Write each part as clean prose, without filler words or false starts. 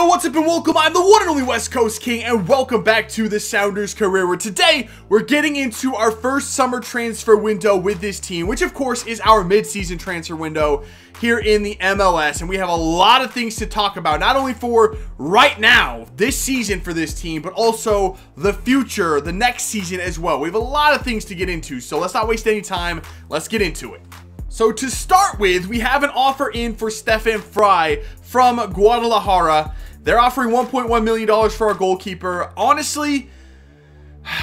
Yo, what's up and welcome. I'm the one and only West Coast King, and welcome back to the Sounders career, where today we're getting into our first summer transfer window with this team, which of course is our mid-season transfer window here in the MLS. And we have a lot of things to talk about, not only for right now, this season for this team, but also the future, the next season as well. We have a lot of things to get into, so let's not waste any time. Let's get into it. So to start with, we have an offer in for Stefan Frei from Guadalajara. They're offering $1.1 million for our goalkeeper. Honestly,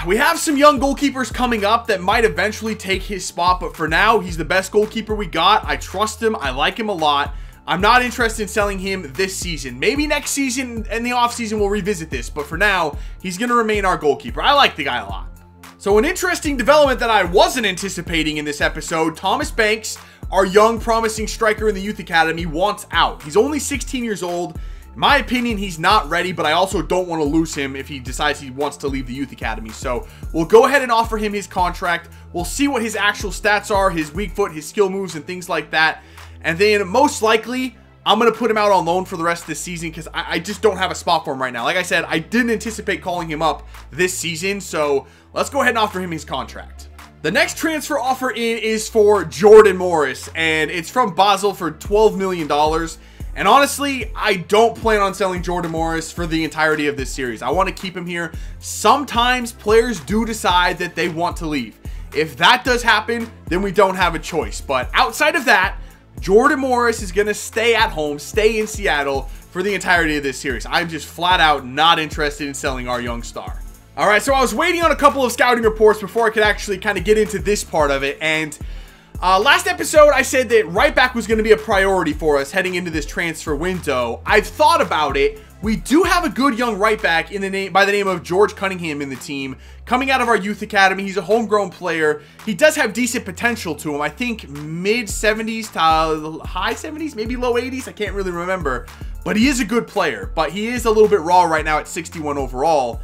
we have some young goalkeepers coming up that might eventually take his spot, but for now, he's the best goalkeeper we got. I trust him. I like him a lot. I'm not interested in selling him this season. Maybe next season in the offseason we'll revisit this, but for now, he's going to remain our goalkeeper. I like the guy a lot. So an interesting development that I wasn't anticipating in this episode, Thomas Banks, our young promising striker in the youth academy, wants out. He's only 16 years old. In my opinion, he's not ready, but I also don't want to lose him if he decides he wants to leave the youth academy. So we'll go ahead and offer him his contract. We'll see what his actual stats are, his weak foot, his skill moves, and things like that. And then most likely, I'm going to put him out on loan for the rest of the season because I just don't have a spot for him right now. Like I said, I didn't anticipate calling him up this season, so let's go ahead and offer him his contract. The next transfer offer in is for Jordan Morris, and it's from Basel for $12 million. And honestly, I don't plan on selling Jordan Morris for the entirety of this series. I want to keep him here. Sometimes players do decide that they want to leave. If that does happen, then we don't have a choice. But outside of that, Jordan Morris is going to stay at home, stay in Seattle for the entirety of this series. I'm just flat out not interested in selling our young star. All right, so I was waiting on a couple of scouting reports before I could actually kind of get into this part of it. And last episode, I said that right back was going to be a priority for us heading into this transfer window. I've thought about it. We do have a good young right back by the name of George Cunningham in the team. Coming out of our youth academy, he's a homegrown player. He does have decent potential to him. I think mid-70s to high 70s, maybe low 80s. I can't really remember. But he is a good player. But he is a little bit raw right now at 61 overall.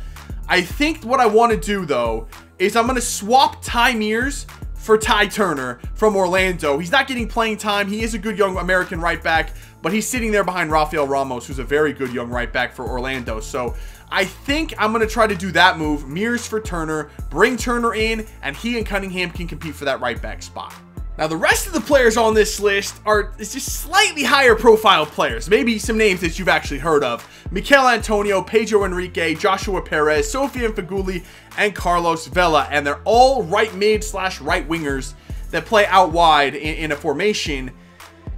I think what I want to do, though, is I'm going to swap Ty Mears for Ty Turner from Orlando. He's not getting playing time. He is a good young American right back, but he's sitting there behind Rafael Ramos, who's a very good young right back for Orlando. So I think I'm going to try to do that move. Mears for Turner, bring Turner in, and he and Cunningham can compete for that right back spot. Now, the rest of the players on this list are just slightly higher profile players. Maybe some names that you've actually heard of. Mikel Antonio, Pedro Enrique, Joshua Perez, Sofian Faguli, and Carlos Vela. And they're all right mid / right wingers that play out wide in a formation.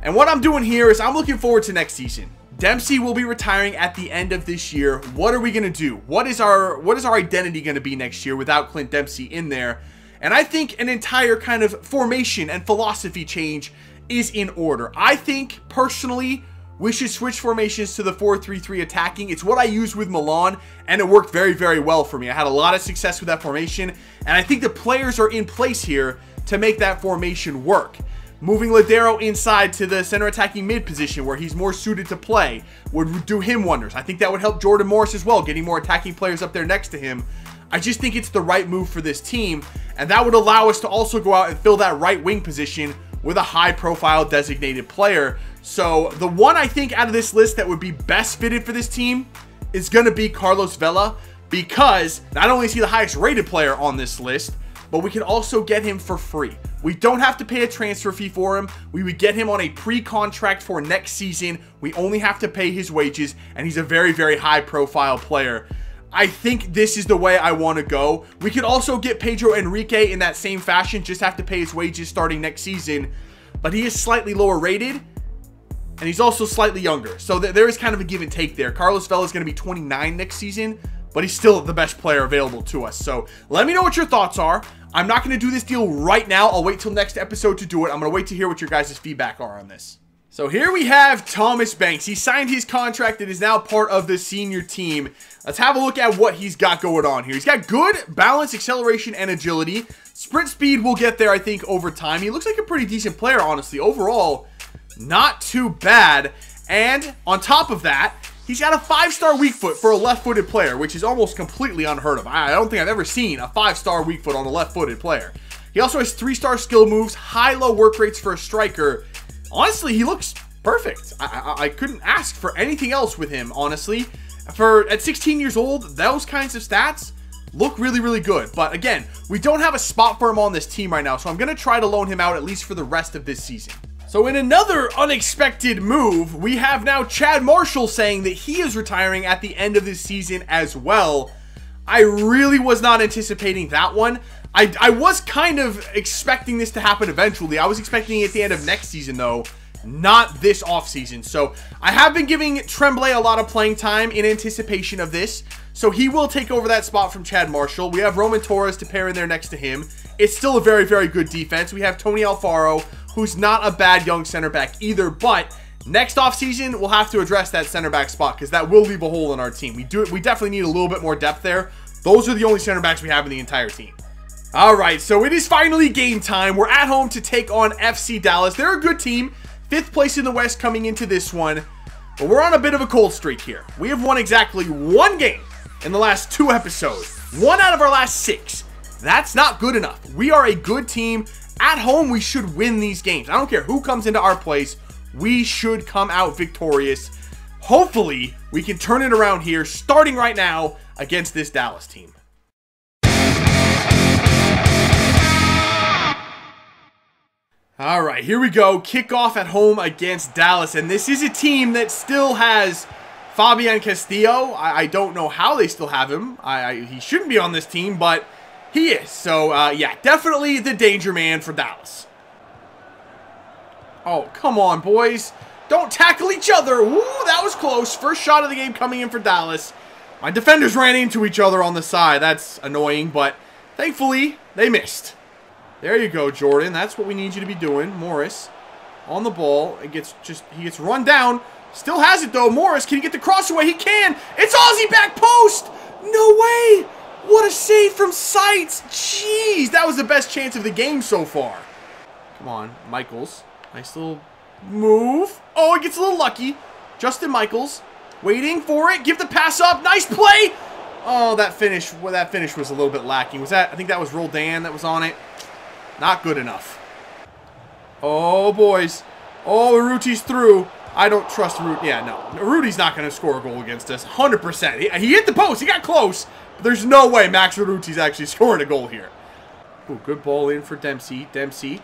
And what I'm doing here is I'm looking forward to next season. Dempsey will be retiring at the end of this year. What are we going to do? What is our identity going to be next year without Clint Dempsey in there? And I think an entire kind of formation and philosophy change is in order. I think, personally, we should switch formations to the 4-3-3 attacking. It's what I used with Milan, and it worked very, very well for me. I had a lot of success with that formation, and I think the players are in place here to make that formation work. Moving Ladero inside to the center attacking mid position where he's more suited to play would do him wonders. I think that would help Jordan Morris as well, getting more attacking players up there next to him. I just think it's the right move for this team, and that would allow us to also go out and fill that right wing position with a high-profile designated player. So the one I think out of this list that would be best fitted for this team is going to be Carlos Vela, because not only is he the highest rated player on this list, but we can also get him for free. We don't have to pay a transfer fee for him. We would get him on a pre-contract for next season. We only have to pay his wages, and he's a very, very high-profile player. I think this is the way I want to go. We could also get Pedro Enrique in that same fashion, just have to pay his wages starting next season. But he is slightly lower rated, and he's also slightly younger. So there is kind of a give and take there. Carlos Vela is going to be 29 next season, but he's still the best player available to us. So let me know what your thoughts are. I'm not going to do this deal right now. I'll wait till next episode to do it. I'm going to wait to hear what your guys' feedback are on this. So here we have Thomas Banks. He signed his contract and is now part of the senior team. Let's have a look at what he's got going on here. He's got good balance, acceleration, and agility. Sprint speed will get there, I think, over time. He looks like a pretty decent player, honestly. Overall, not too bad. And on top of that, he's got a 5-star weak foot for a left-footed player, which is almost completely unheard of. I don't think I've ever seen a 5-star weak foot on a left-footed player. He also has 3-star skill moves, high-low work rates for a striker. Honestly, he looks perfect. I couldn't ask for anything else with him, honestly. At 16 years old, those kinds of stats look really, really good. But again, we don't have a spot for him on this team right now, so I'm going to try to loan him out at least for the rest of this season. So in another unexpected move, we have now Chad Marshall saying that he is retiring at the end of this season as well. I really was not anticipating that one. I was kind of expecting this to happen eventually. I was expecting it at the end of next season, though, not this offseason. So I have been giving Tremblay a lot of playing time in anticipation of this. So he will take over that spot from Chad Marshall. We have Roman Torres to pair in there next to him. It's still a very, very good defense. We have Tony Alfaro, who's not a bad young center back either, but next offseason, we'll have to address that center back spot because that will leave a hole in our team. We definitely need a little bit more depth there. Those are the only center backs we have in the entire team. All right, so it is finally game time. We're at home to take on FC Dallas. They're a good team. 5th place in the West coming into this one. But we're on a bit of a cold streak here. We have won exactly 1 game in the last 2 episodes. 1 out of our last 6. That's not good enough. We are a good team. At home, we should win these games. I don't care who comes into our place. We should come out victorious. Hopefully, we can turn it around here, starting right now against this Dallas team. All right, here we go. Kickoff at home against Dallas. And this is a team that still has Fabian Castillo. I don't know how they still have him. He shouldn't be on this team, but he is. So, yeah, definitely the danger man for Dallas. Oh, come on, boys. Don't tackle each other. Woo, that was close. First shot of the game coming in for Dallas. My defenders ran into each other on the side. That's annoying, but thankfully, they missed. There you go, Jordan. That's what we need you to be doing. Morris on the ball. He gets run down. Still has it, though. Morris, can he get the cross away? He can. It's Aussie back post. No way. What a save from Sights. Jeez, that was the best chance of the game so far. Come on, Michaels. Nice little move. Oh, he gets a little lucky. Justin Michaels waiting for it. Give the pass up. Nice play. Oh, that finish was a little bit lacking. I think that was Roldan that was on it. Not good enough. Oh, boys. Oh, Urruti's through. I don't trust Urruti. Yeah, no. Urruti's not going to score a goal against us. 100%. He hit the post. He got close. But there's no way Max Urruti's actually scoring a goal here. Ooh, good ball in for Dempsey. Dempsey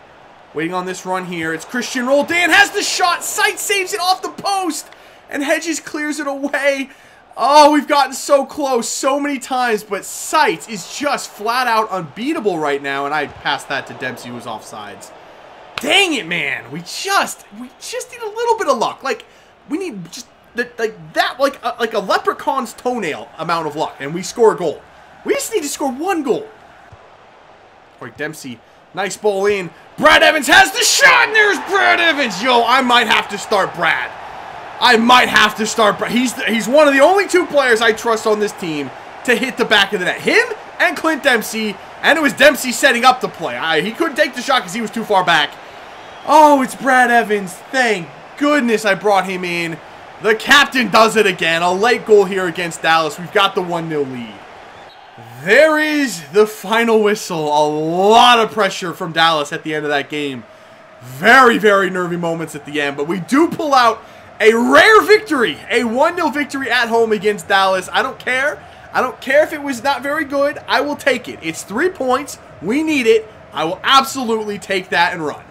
waiting on this run here. It's Christian Roldan. Has the shot. Sight saves it off the post. And Hedges clears it away. Oh, we've gotten so close so many times, but Sight is just flat out unbeatable right now, and I passed that to Dempsey, who was offsides. Dang it, man! We just need a little bit of luck. Like, we need just like a leprechaun's toenail amount of luck, and we score a goal. We just need to score 1 goal. All right, Dempsey, nice ball in. Brad Evans has the shot, and there's Brad Evans. Yo, I might have to start Brad. I might have to start. He's one of the only 2 players I trust on this team to hit the back of the net. Him and Clint Dempsey, and it was Dempsey setting up the play. He couldn't take the shot because he was too far back. Oh, it's Brad Evans. Thank goodness I brought him in. The captain does it again. A late goal here against Dallas. We've got the 1-0 lead. There is the final whistle. A lot of pressure from Dallas at the end of that game. Very, very nervy moments at the end, but we do pull out a rare victory, a 1-0 victory at home against Dallas. I don't care. I don't care if it was not very good. I will take it. It's 3 points. We need it. I will absolutely take that and run.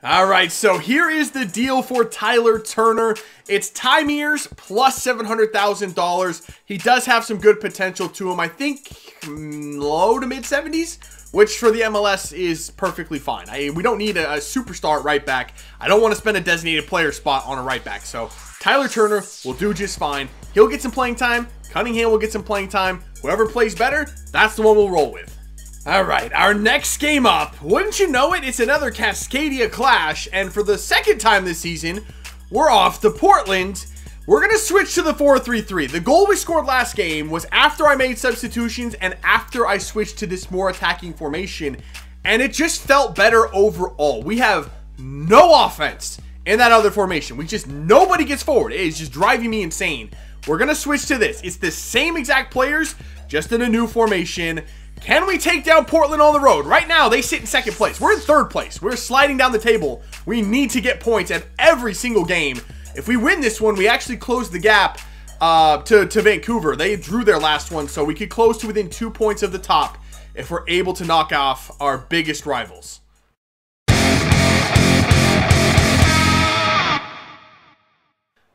All right, so here is the deal for Tyler Turner. It's Time Years plus $700,000. He does have some good potential to him. I think low to mid 70s. Which for the MLS is perfectly fine. We don't need a superstar at right back. I don't want to spend a designated player spot on a right back. So Tyler Turner will do just fine. He'll get some playing time. Cunningham will get some playing time. Whoever plays better, that's the one we'll roll with. All right, our next game up. Wouldn't you know it, it's another Cascadia clash. And for the 2nd time this season, we're off to Portland. We're going to switch to the 4-3-3. The goal we scored last game was after I made substitutions and after I switched to this more attacking formation. And it just felt better overall. We have no offense in that other formation. Nobody gets forward. It is just driving me insane. We're going to switch to this. It's the same exact players, just in a new formation. Can we take down Portland on the road? Right now, they sit in second place. We're in third place. We're sliding down the table. We need to get points at every single game. If we win this one, we actually close the gap to Vancouver. They drew their last one, so we could close to within 2 points of the top if we're able to knock off our biggest rivals.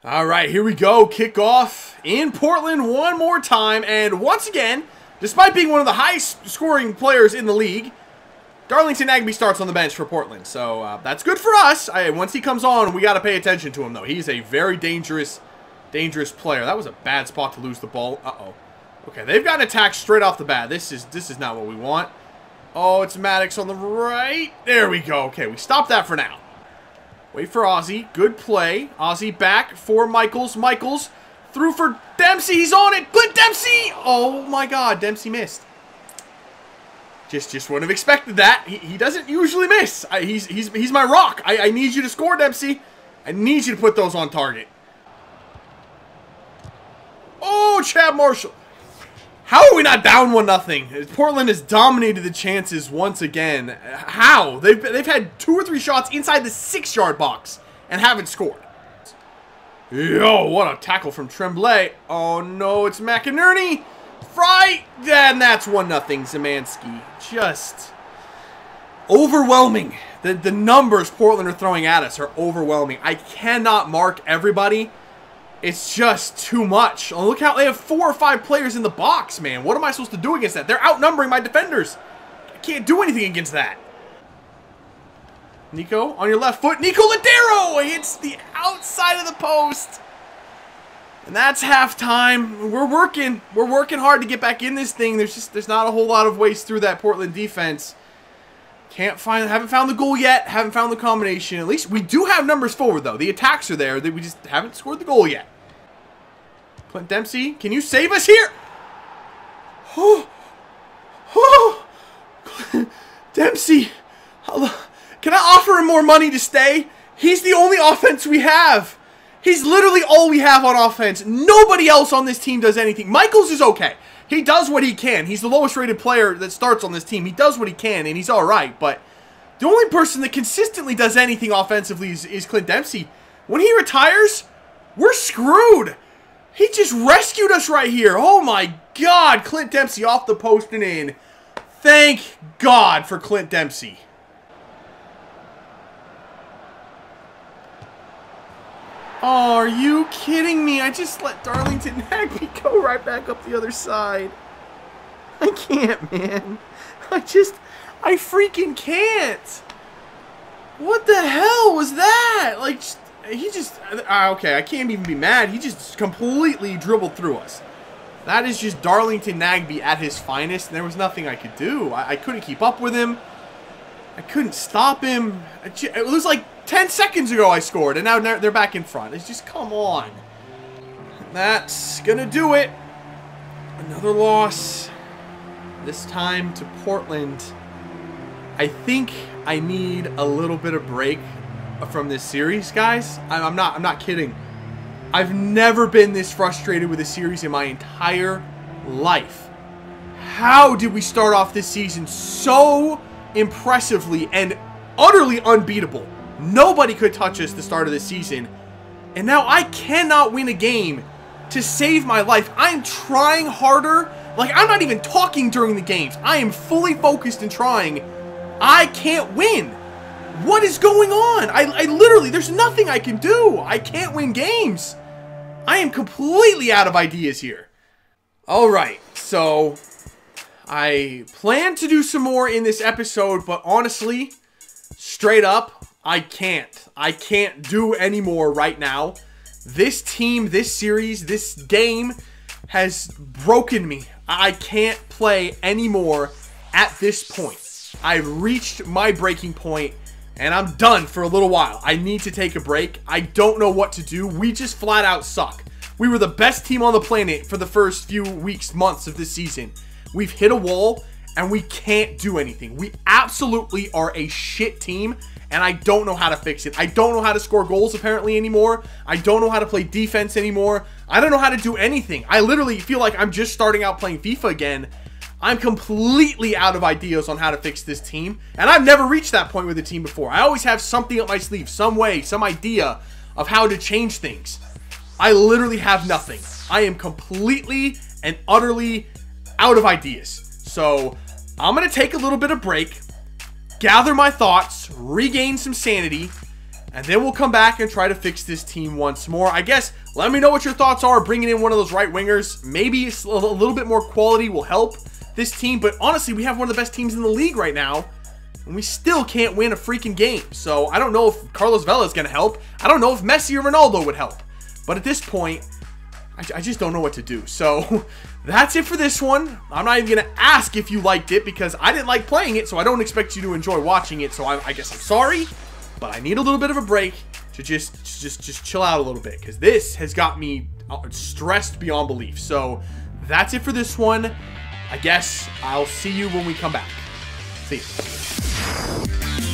All right, here we go. Kickoff in Portland one more time. And once again, despite being one of the highest scoring players in the league, Darlington Nagbe starts on the bench for Portland. So that's good for us. Once he comes on, we got to pay attention to him, though. He's a very dangerous player. That was a bad spot to lose the ball. Uh-oh. Okay, they've got an attack straight off the bat. This is not what we want. Oh, it's Maddox on the right. There we go. Okay, we stopped that for now. Wait for Ozzy. Good play. Ozzy back for Michaels. Michaels through for Dempsey. He's on it. Clint Dempsey. Oh my God. Dempsey missed. Just wouldn't have expected that. He doesn't usually miss. He's my rock. I need you to score, Dempsey. I need you to put those on target. Oh, Chad Marshall. How are we not down 1-0? Portland has dominated the chances once again. How? They've had 2 or 3 shots inside the 6-yard box and haven't scored. Yo, what a tackle from Tremblay. Oh no, it's McInerney. Fry. And that's 1-0. Zemanski. Just overwhelming. The numbers Portland are throwing at us are overwhelming. I cannot mark everybody. It's just too much. Oh, look how they have 4 or 5 players in the box, man. What am I supposed to do against that? They're outnumbering my defenders. I can't do anything against that. Nico, on your left foot. Nico Ladero hits the outside of the post. And that's halftime. We're working. We're working hard to get back in this thing. There's not a whole lot of ways through that Portland defense. Haven't found the goal yet. Haven't found the combination. At least we do have numbers forward, though. The attacks are there. We just haven't scored the goal yet. Clint Dempsey, can you save us here? Oh, oh, Dempsey, can I offer him more money to stay? He's the only offense we have. He's literally all we have on offense. Nobody else on this team does anything. Michaels is okay. He does what he can. He's the lowest rated player that starts on this team. He does what he can, and he's all right. But the only person that consistently does anything offensively is Clint Dempsey. When he retires, we're screwed. He just rescued us right here. Oh, my God. Clint Dempsey off the post and in. Thank God for Clint Dempsey. Oh, are you kidding me? I just let Darlington Nagbe go right back up the other side. I can't, man. I freaking can't. What the hell was that? Like, he just... okay, I can't even be mad. He just completely dribbled through us. That is just Darlington Nagbe at his finest, and there was nothing I could do. I couldn't keep up with him. I couldn't stop him. It was like 10 seconds ago I scored, and now they're back in front. It's just, come on. That's gonna do it. Another loss. This time to Portland. I think I need a little bit of break from this series, guys. I'm not kidding. I've never been this frustrated with a series in my entire life. How did we start off this season so impressively and utterly unbeatable? Nobody could touch us at the start of the season. And now I cannot win a game to save my life. I'm trying harder. Like, I'm not even talking during the games. I am fully focused and trying. I can't win. What is going on? I literally, there's nothing I can do. I can't win games. I am completely out of ideas here. Alright, so I plan to do some more in this episode, but honestly, straight up, I can't. I can't do any more right now. This team, this series, this game has broken me. I can't play anymore at this point. I've reached my breaking point, and I'm done for a little while. I need to take a break. I don't know what to do. We just flat out suck. We were the best team on the planet for the first few weeks, months of this season. We've hit a wall, and we can't do anything. We absolutely are a shit team, and I don't know how to fix it. I don't know how to score goals apparently anymore. I don't know how to play defense anymore. I don't know how to do anything. I literally feel like I'm just starting out playing FIFA again. I'm completely out of ideas on how to fix this team, and I've never reached that point with a team before. I always have something up my sleeve, some way, some idea of how to change things. I literally have nothing. I am completely and utterly out of ideas. So I'm going to take a little bit of break, gather my thoughts, regain some sanity, and then we'll come back and try to fix this team once more. I guess, let me know what your thoughts are, bringing in one of those right wingers. Maybe a little bit more quality will help this team, but honestly, we have one of the best teams in the league right now, and we still can't win a freaking game. So I don't know if Carlos Vela is going to help. I don't know if Messi or Ronaldo would help. But at this point, I just don't know what to do. So that's it for this one. I'm not even going to ask if you liked it because I didn't like playing it, so I don't expect you to enjoy watching it. So I guess I'm sorry, but I need a little bit of a break to just chill out a little bit because this has got me stressed beyond belief. So that's it for this one. I guess I'll see you when we come back. See you.